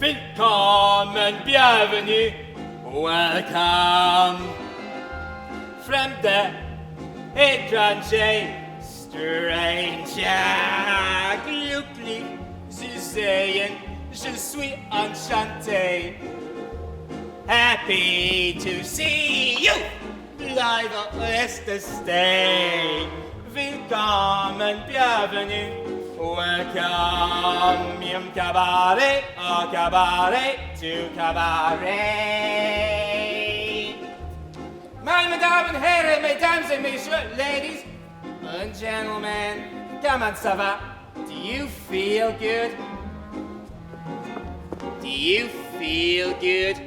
Willkommen, bienvenue, welcome. Fremde, étranger, stranger, glücklich zu sehen, je suis enchanté. Happy to see you, bleibe reste stay. Willkommen, bienvenue, welcome. Im cabaret, au cabaret, to cabaret. Meine Damen und Herren, Mesdames et Messieurs, ladies and gentlemen, comment ça va? Do you feel good? Do you feel good?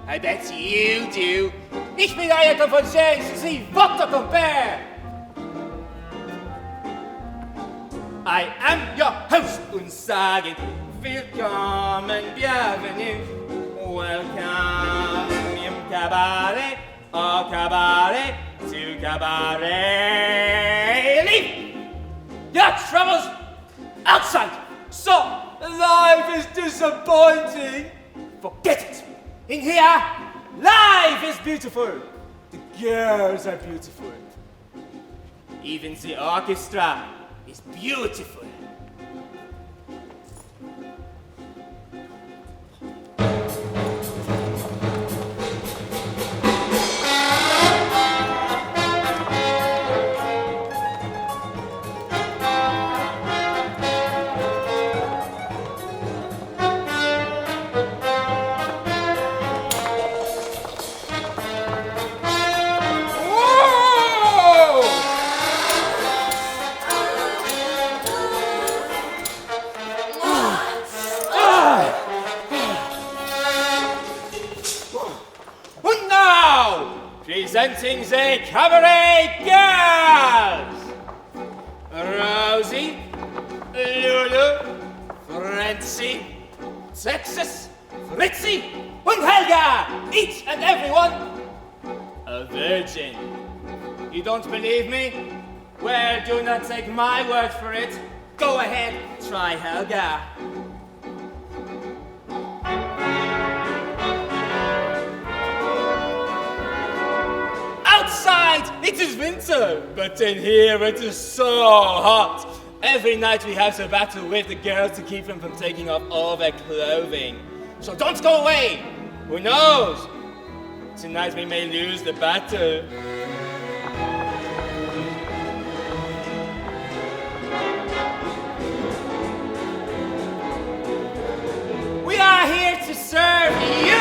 I bet you do. Ich bin euer Confidential, Sie votre compère. I am your host und sage willkommen, bienvenue, welcome im cabaret, au cabaret, to cabaret. Leave your troubles outside. So, life is disappointing. Forget it. In here, life is beautiful. The girls are beautiful. Even the orchestra is beautiful. Presenting the cabaret girls! Rosie, Lulu, Francie, Texas, Fritzy, and Helga! Each and every one a virgin. You don't believe me? Well, do not take my word for it. Go ahead, try Helga. Outside, it is winter, but in here it is so hot. Every night we have to battle with the girls to keep them from taking off all their clothing. So don't go away. Who knows? Tonight we may lose the battle. We are here to serve you.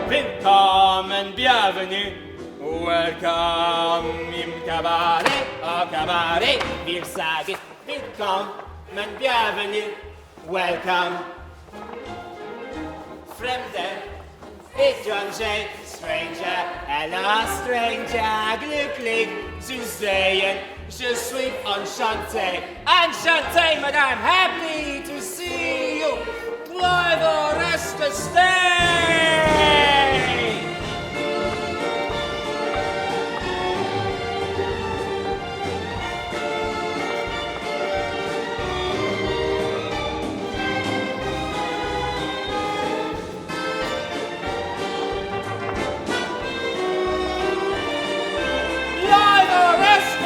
Willkommen, bienvenue, welcome im cabaret, au cabaret. Wir sagen willkommen, bienvenue, welcome. Fremde, étranger, stranger, hello stranger, glücklich zu sehen, je suis enchanté. Enchanté, madame, happy to see you. Bleibe reste stay.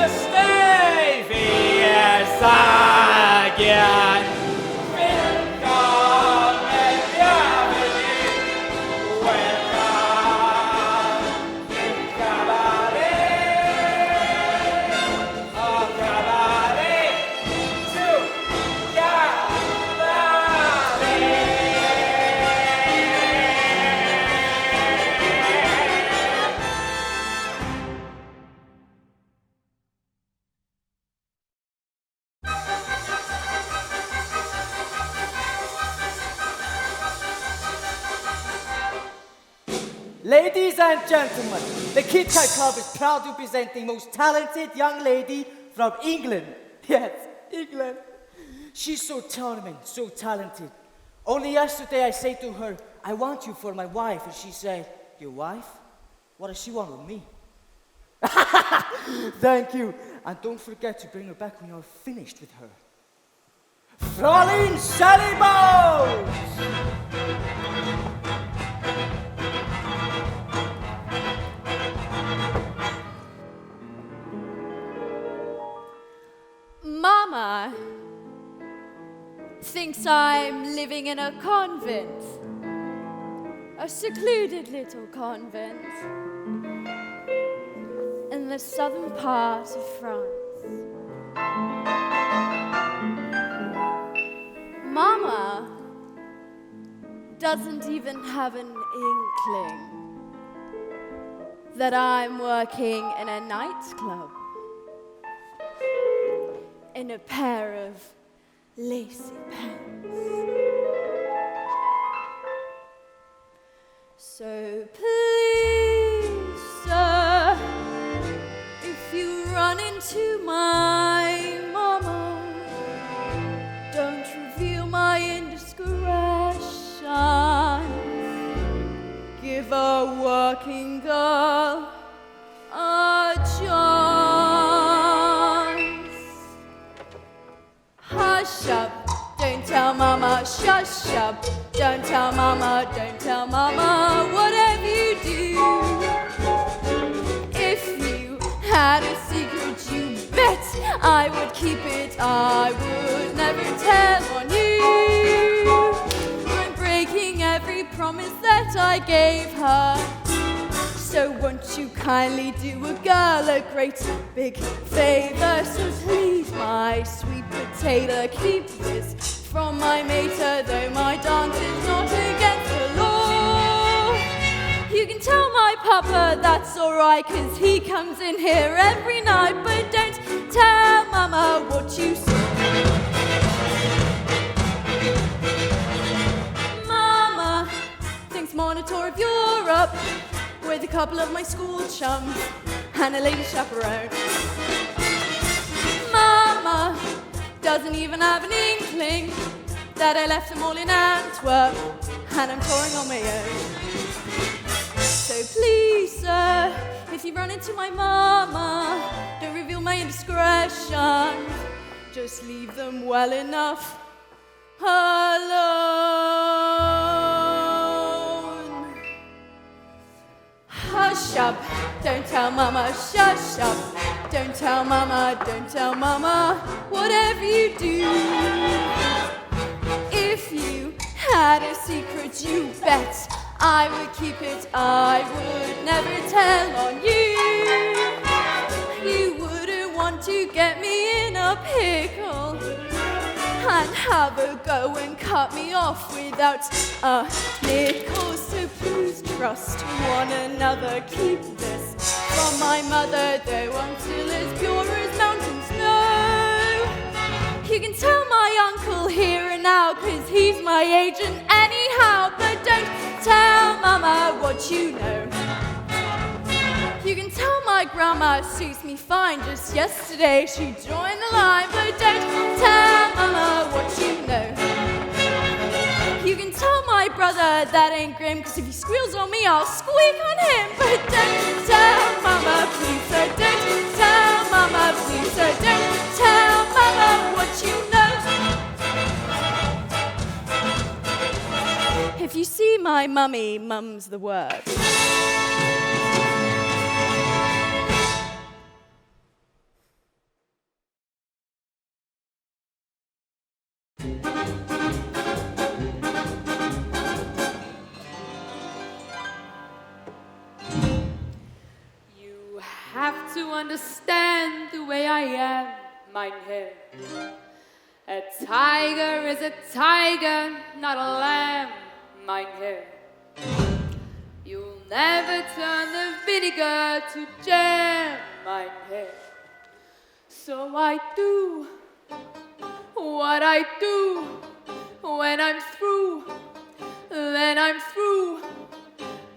Stay, wir sagen willkommen, bienvenue, welcome im cabaret, au cabaret, to cabaret. Ladies and gentlemen, the Kit Kat Club is proud to present the most talented young lady from England. Yes, England. She's so charming, so talented. Only yesterday I said to her, I want you for my wife. And she said, your wife? What does she want with me? Thank you. And don't forget to bring her back when you're finished with her. Fräulein Sally Bowles! Mama thinks I'm living in a convent, a secluded little convent in the southern part of France. Mama doesn't even have an inkling that I'm working in a nightclub in a pair of lacy pants. So please, sir, if you run into my mama, don't reveal my indiscretion. Give a working girl a chance. Hush up, don't tell mama, shush up. Don't tell mama, don't tell mama, whatever you do. If you had a secret, you bet I would keep it. I would never tell on you. I'm breaking every promise that I gave her. So won't you kindly do a girl a great big favor? So please, my sweet potato, keep this from my mater, though my dance is not against the law. You can tell my papa that's alright, 'cause he comes in here every night. But don't tell mama what you saw. Mama thinks I'm on a tour of Europe with a couple of my school chums and a lady chaperone. Mama doesn't even have an inkling that I left them all in Antwerp and I'm touring on my own. So please, sir, if you run into my mama, don't reveal my indiscretion. Just leave them well enough alone. Hush up, don't tell mama, shush up. Don't tell mama, don't tell mama, whatever you do. If you had a secret, you bet I would keep it. I would never tell on you. You wouldn't want to get me in a pickle and have a go and cut me off without a nickel. So please trust one another. Keep this from my mother, though I'm still as pure as mountain snow. You can tell my uncle here and now, 'cause he's my agent anyhow. But don't tell mama what you know. You can tell my grandma suits me fine. Just yesterday she joined the line. But don't tell mama what you know. You can tell my brother that ain't grim, 'cause if he squeals on me, I'll squeak on him. But don't tell mama, please, sir, don't tell mama, please, sir, don't tell mama what you know. If you see my mummy, mum's the word. Have to understand the way I am, mein Herr. A tiger is a tiger, not a lamb, mein Herr. You'll never turn the vinegar to jam, mein Herr. So I do what I do. When I'm through, then I'm through,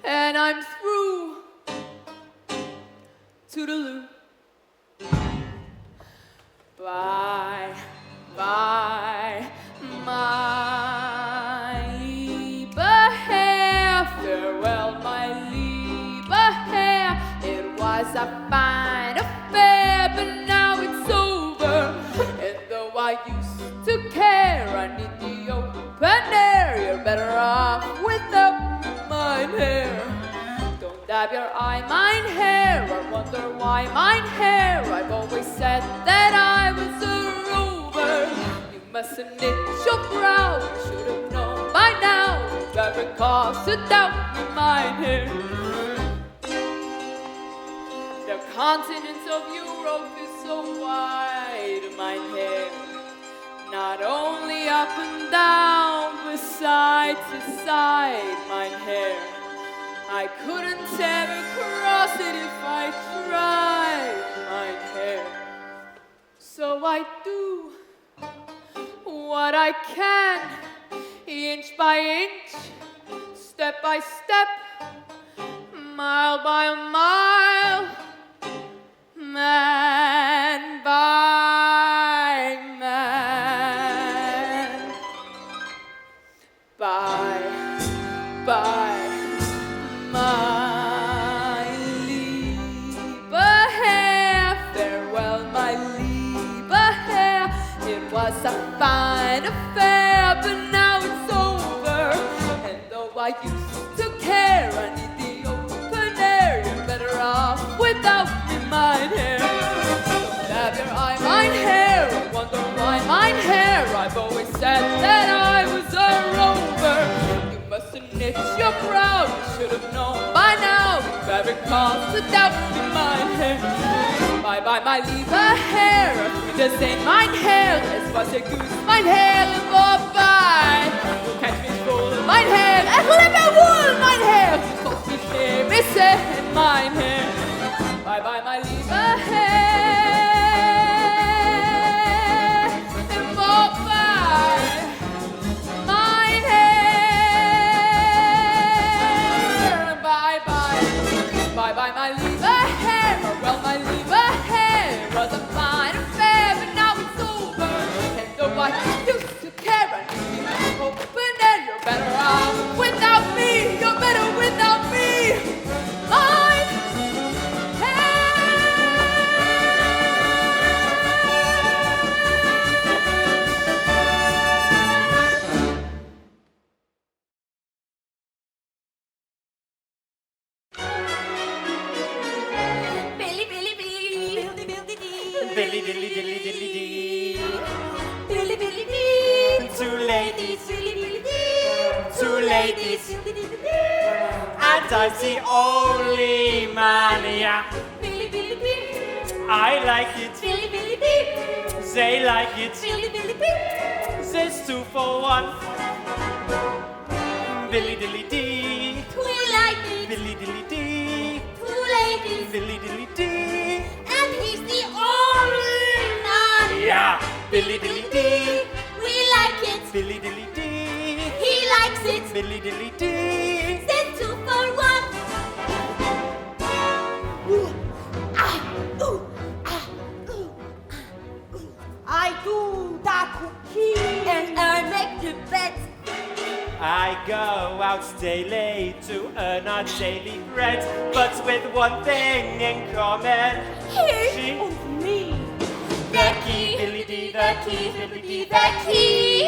and I'm through. Toodaloo. Bye, bye, my lieber Herr. Farewell, my lieber Herr. It was a fine affair, but now it's over. And though I used to care, I need the open air. You're better off without mine hair. Don't dab your eye, mine hair, or wonder why mine hair. I've always said that I was a rover. You mustn't knit your brow, you should have known by now. Never cause to doubt me, mine hair. The continent of Europe is so wide, mine hair. Not only up and down, but side to side, mine hair. I couldn't ever cross it if I tried, mine hair. So I do what I can, inch by inch, step by step, mile by mile, man by man. Bye, bye, my lieber Herr. Farewell, my lieber Herr. It was a fine affair, but now it's over. And though I used to care, I need the open air. You're better off without me, mine hair. Don't have your eye, mine hair. Wonder why mine hair. I've always said that I was a rover. You mustn't knit your brow. You should have known by now. You've ever cause to doubt me, mine hair. Bye bye, my lieber Herr. Das ain't mine hair. Es was a goose, mine hair. Bye-bye. You catch me full, mine hair. Ich liebe wohl, mein Herr. Du sollst mich nicht missen, mein Herr. Bye bye, my lieber Herr. Bye-bye, mein Herr. Bye-bye, bye-bye, my lieber Herr. Well, my lieber Herr, it was a fine affair, but now it's over. And though I used to care, I need you open and you're better off without me. You're better without me. Mine Billy, Billy, Billy. Billy, Billy, Billy. Billy, dilly, dilly, dilly, dee. Billy, Billy, Billy. Two ladies, Billy, Billy, Billy. two ladies, Billy, Billy, Billy. and I'm the only man, yeah. Billy, Billy, Billy. I like it, Billy, Billy, Billy. they like it. Billy, Billy, Billy. There's 2 for 1. Billy, dilly, dee. We like it. Billy, dilly, dee. Two ladies. Billy, dilly, dee. And he's the only man. Yeah. Billy, dilly, dee. We like it. Billy, dilly, dee. He likes it. Billy, dilly, dee. Then 2 for 1. Ooh, ah, ooh, ah, ooh, ah, ooh. I do the cookie and I make the bed. I go out stay late to earn our daily bread, but with one thing in common. Here's She- on me. The key, Billy dee, the key, Billy dee, the key.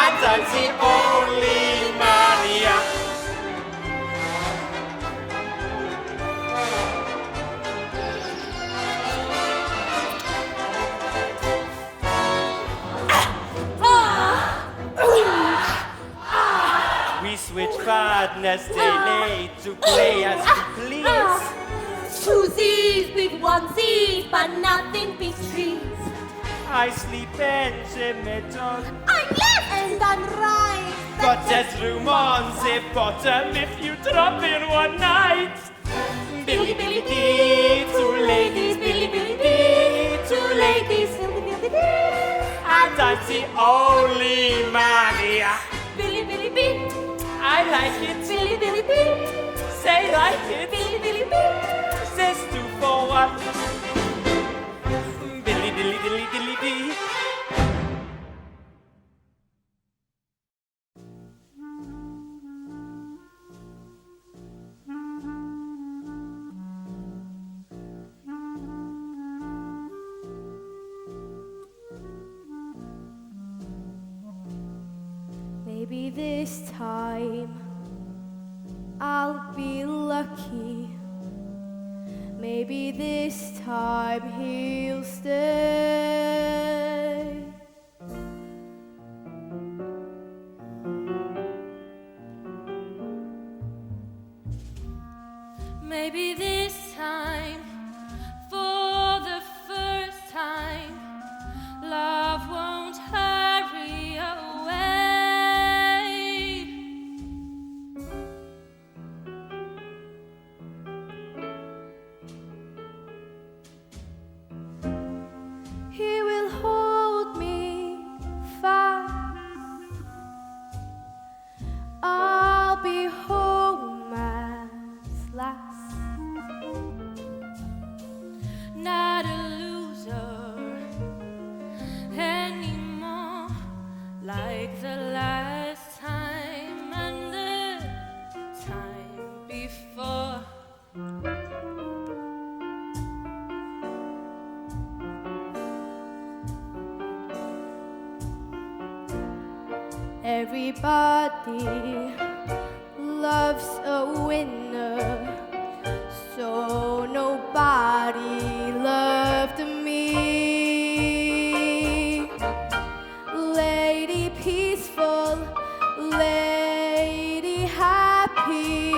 and I'm the only man, yeah. We switch partners daily to play as we please. Twosies with onesies, but nothing beats threes. I sleep in the middle, I'm left and I'm right. but there's room on the bottom if you drop in one night. Billy, Billy, dee, 2 ladies, Billy, Billy, dee, 2 ladies, Billy, Billy, Billy. and I'm the only man, yeah. Billy, Billy, Billy. I like it, Billy, Billy, Billy. I hear Billy, Billy, Billy says 2 for 1. Billy, Billy, Billy, Billy, Billy. Maybe this time I'll be lucky. Maybe this time he'll stay. Maybe this time, for the first time, love won't hurry away. He will hold me fast. I'll be home at last. Not a loser anymore, like the last time and the time before. Everybody loves a winner, so nobody loved me. Lady peaceful, lady happy,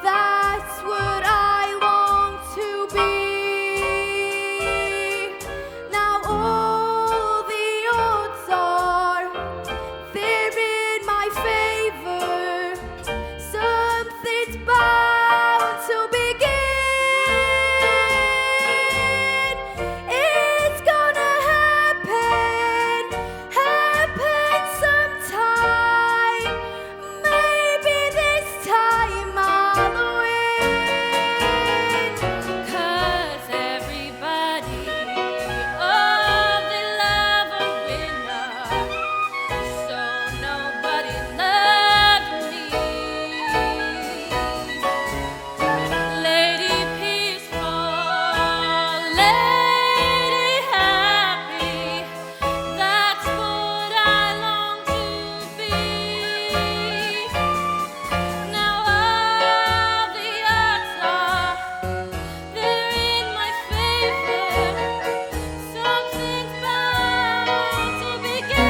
that's what I long to be. Now all the odds are they're in my favor. Something's bound to begin. It's gonna happen, happen sometime. Maybe this time I'll win. 'Cause everybody, oh, they love a winner. So nobody loved me. Lady peaceful, lady happy, that's what I long to be. Now all the odds are they're in my favor. Something's bound to begin.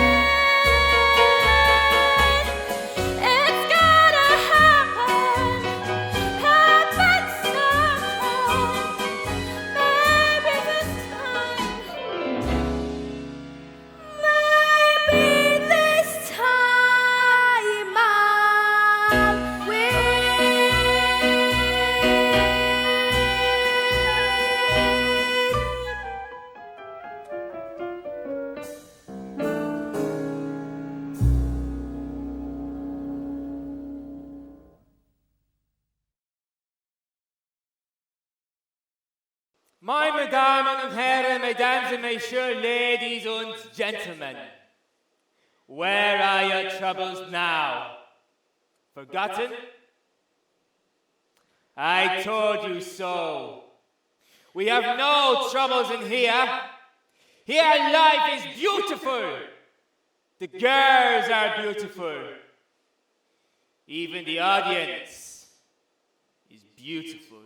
It's gonna happen, happen sometime. Maybe this time, maybe this time I'll Meine Damen und Herren, Mesdames et Messieurs, ladies and gentlemen, where are your troubles now? Forgotten? I told you so. We have no troubles in here. Here life is beautiful. The girls are beautiful. Even the audience is beautiful.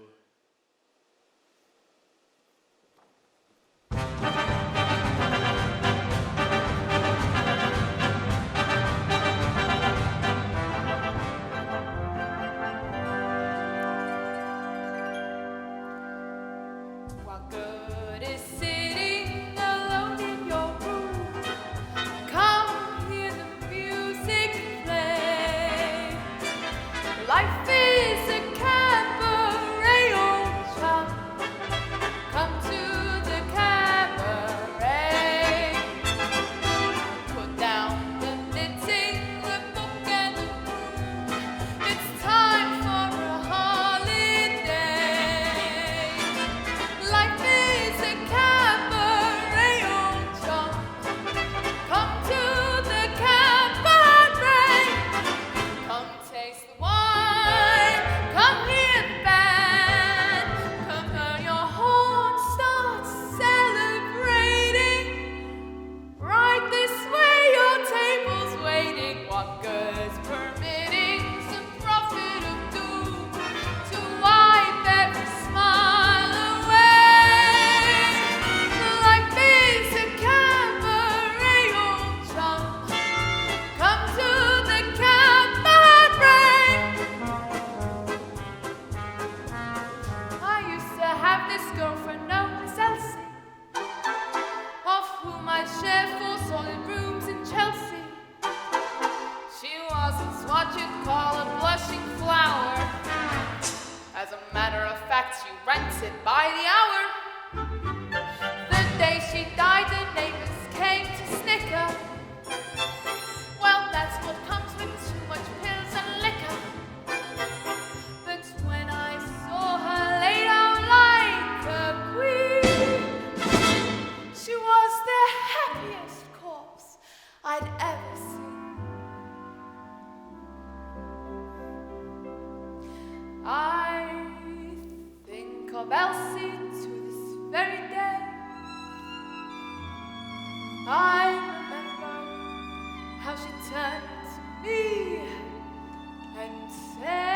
What good is sitting alone in your room? Come hear the music play. Life is a cabaret, old chum. Come to the cabaret. Put down the knitting, the book and the broom. It's time for a holiday. this girlfriend known as Elsie, of whom I share 4 solid rooms in Chelsea. She wasn't what you'd call a blushing flower. As a matter of fact, she rented by the hour. The day she died, the neighbors came to snicker. Well, that's what comes with too much pills and liquor. But when I saw her laid out like a queen, she was the happiest corpse I'd ever seen. I think of Elsie to this very day. I remember how she turned to me and said,